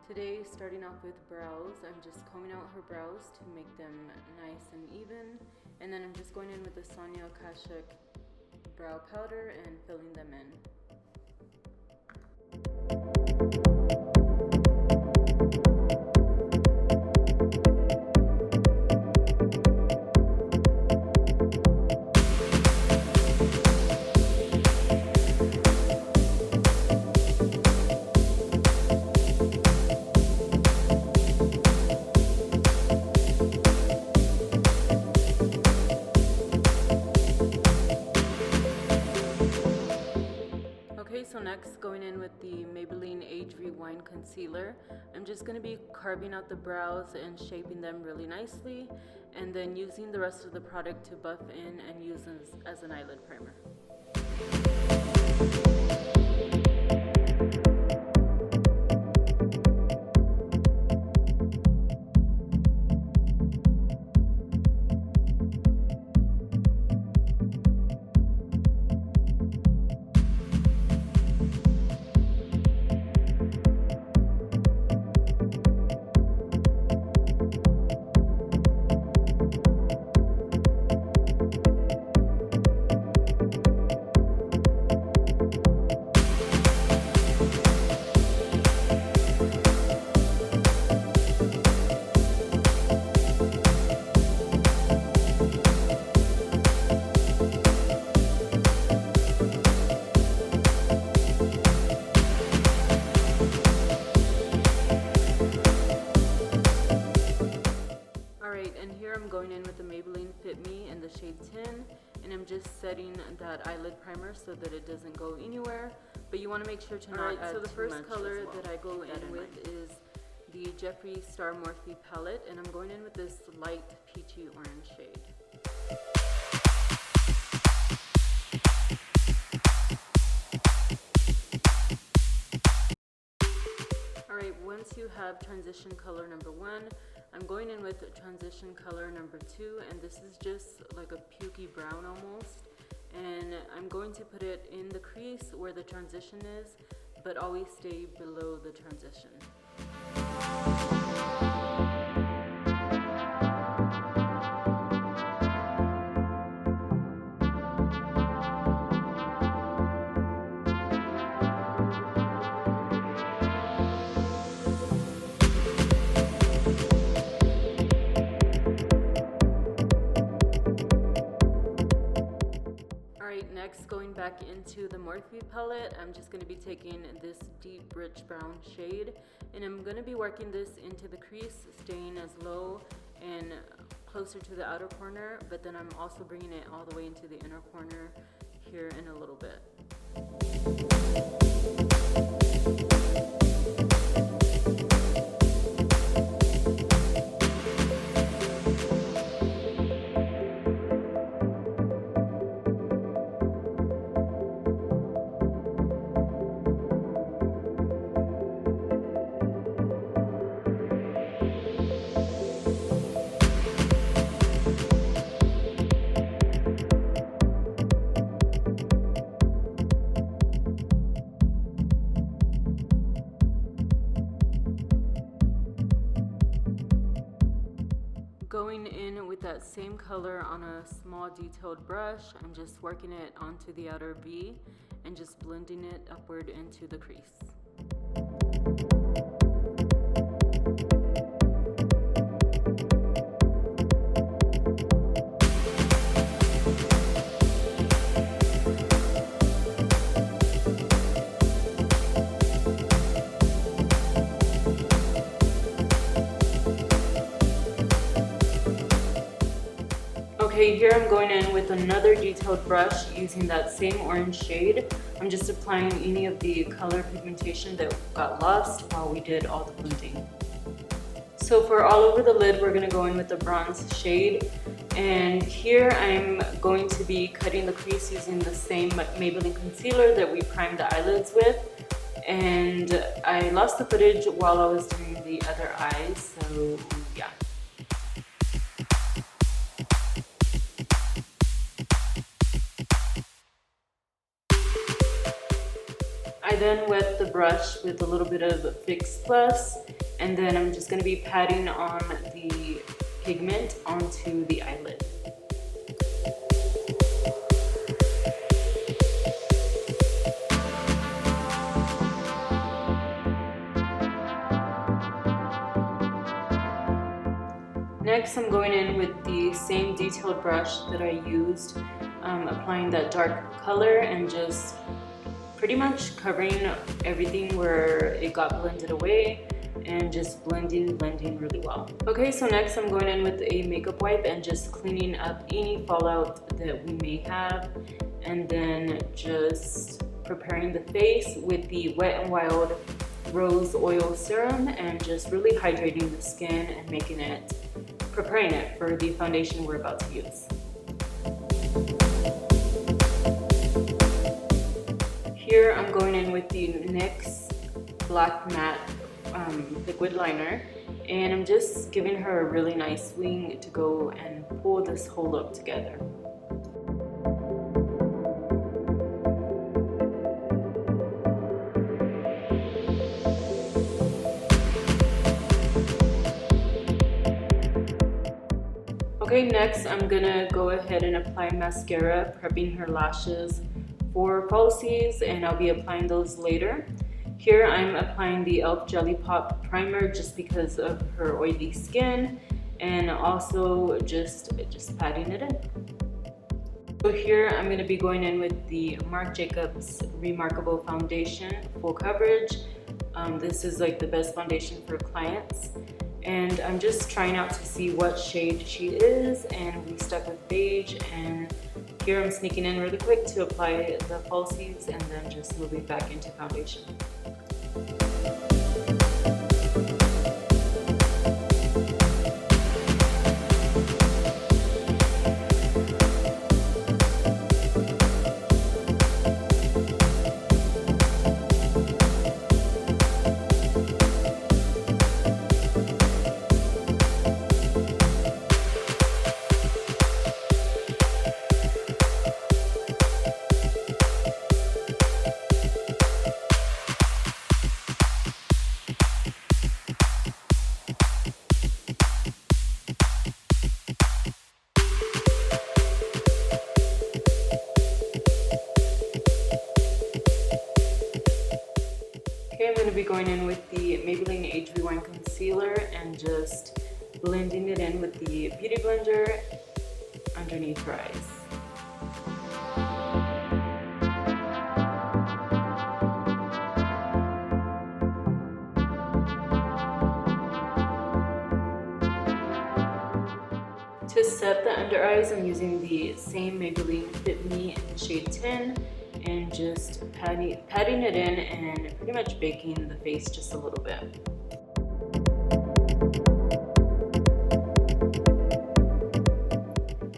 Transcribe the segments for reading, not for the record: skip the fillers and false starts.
Today, starting off with brows, I'm just combing out her brows to make them nice and even, and then I'm just going in with the Sonia Kashuk brow powder and filling them in. So next, going in with the Maybelline Age Rewind Concealer, I'm just going to be carving out the brows and shaping them really nicely, and then using the rest of the product to buff in and use as an eyelid primer. I'm going in with the Maybelline Fit Me in the shade 10, and I'm just setting that eyelid primer so that it doesn't go anywhere, but you want to make sure to not add too much. So the first color that I go in with is the Jeffree Star Morphe palette, and I'm going in with this light peachy orange shade. Alright, once you have transition color number 1, I'm going in with transition color number 2, and this is just like a pukey brown almost, and I'm going to put it in the crease where the transition is, but always stay below the transition. Next, going back into the Morphe palette, I'm just going to be taking this deep rich brown shade, and I'm going to be working this into the crease, staying as low and closer to the outer corner, but then I'm also bringing it all the way into the inner corner here in a little bit. Going in with that same color on a small detailed brush, I'm just working it onto the outer V and just blending it upward into the crease. Okay, here I'm going in with another detailed brush using that same orange shade. I'm just applying any of the color pigmentation that got lost while we did all the blending. So for all over the lid, we're going to go in with the bronze shade. And here I'm going to be cutting the crease using the same Maybelline concealer that we primed the eyelids with. And I lost the footage while I was doing the other eyes, so yeah. I I then wet the brush with a little bit of Fix Plus, and then I'm just going to be patting on the pigment onto the eyelid. Next, I'm going in with the same detailed brush that I used, applying that dark color and just pretty much covering everything where it got blended away and just blending really well. Okay, so next I'm going in with a makeup wipe and just cleaning up any fallout that we may have, and then just preparing the face with the Wet n Wild Rose Oil Serum and just really hydrating the skin and preparing it for the foundation we're about to use. Here I'm going in with the NYX Black Matte liquid liner, and I'm just giving her a really nice wing to go and pull this whole look together. Okay, next I'm gonna go ahead and apply mascara, prepping her lashes for falsies, and I'll be applying those later. Here I'm applying the e.l.f. Jelly Pop Primer just because of her oily skin, and also just patting it in. So here I'm going to be going in with the Marc Jacobs Remarkable Foundation Full Coverage. This is like the best foundation for clients, and I'm just trying out to see what shade she is, and we stuck with beige, and here I'm sneaking in really quick to apply the falsies and then just moving back into foundation. Okay, I'm going to be going in with the Maybelline Age Rewind Concealer and just blending it in with the Beauty Blender underneath her eyes. To set the under eyes, I'm using the same Maybelline Fit Me in the shade 10 and just patting it in and pretty much baking the face just a little bit.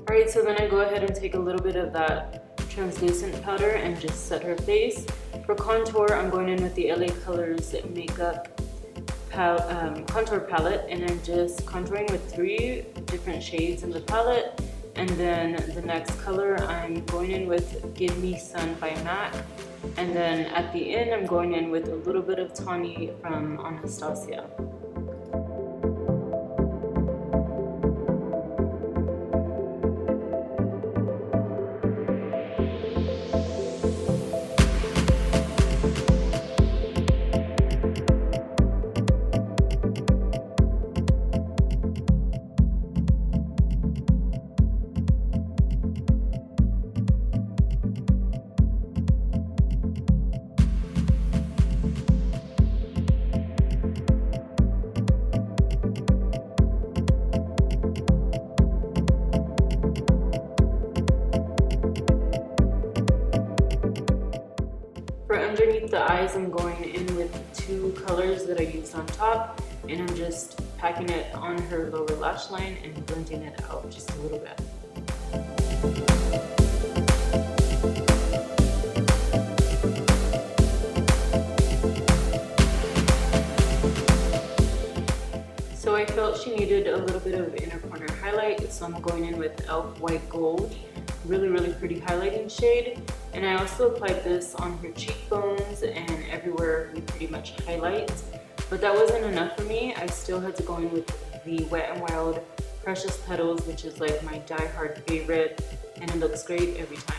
Alright, so then I go ahead and take a little bit of that translucent powder and just set her face. For contour, I'm going in with the LA Colors Makeup contour palette, and I'm just contouring with 3 different shades in the palette. And then the next color I'm going in with Give Me Sun by MAC, and then at the end I'm going in with a little bit of Tawny from Anastasia. Underneath the eyes, I'm going in with 2 colors that I used on top, and I'm just packing it on her lower lash line and blending it out just a little bit. So I felt she needed a little bit of inner corner highlight, so I'm going in with e.l.f. White Gold, really pretty highlighting shade. And I also applied this on her cheekbones and everywhere we pretty much highlight. But that wasn't enough for me. I still had to go in with the Wet n Wild Precious Petals, which is like my die-hard favorite, and it looks great every time.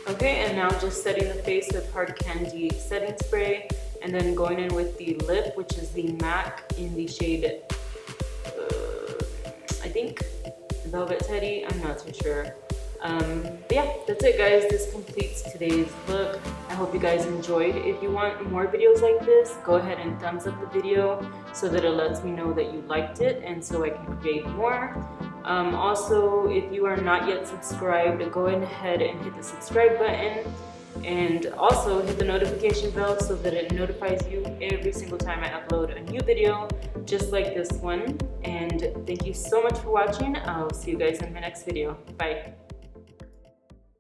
Okay, and now just setting the face with Hard Candy setting spray, and then going in with the lip, which is the MAC in the shade, I think Velvet Teddy, I'm not too sure. But yeah, that's it guys, this completes today's look. I hope you guys enjoyed. If you want more videos like this, go ahead and thumbs up the video so that it lets me know that you liked it and so I can create more. Also, if you are not yet subscribed, go ahead and hit the subscribe button, and also hit the notification bell so that it notifies you every single time I upload a new video just like this one. And thank you so much for watching. I'll see you guys in my next video. Bye.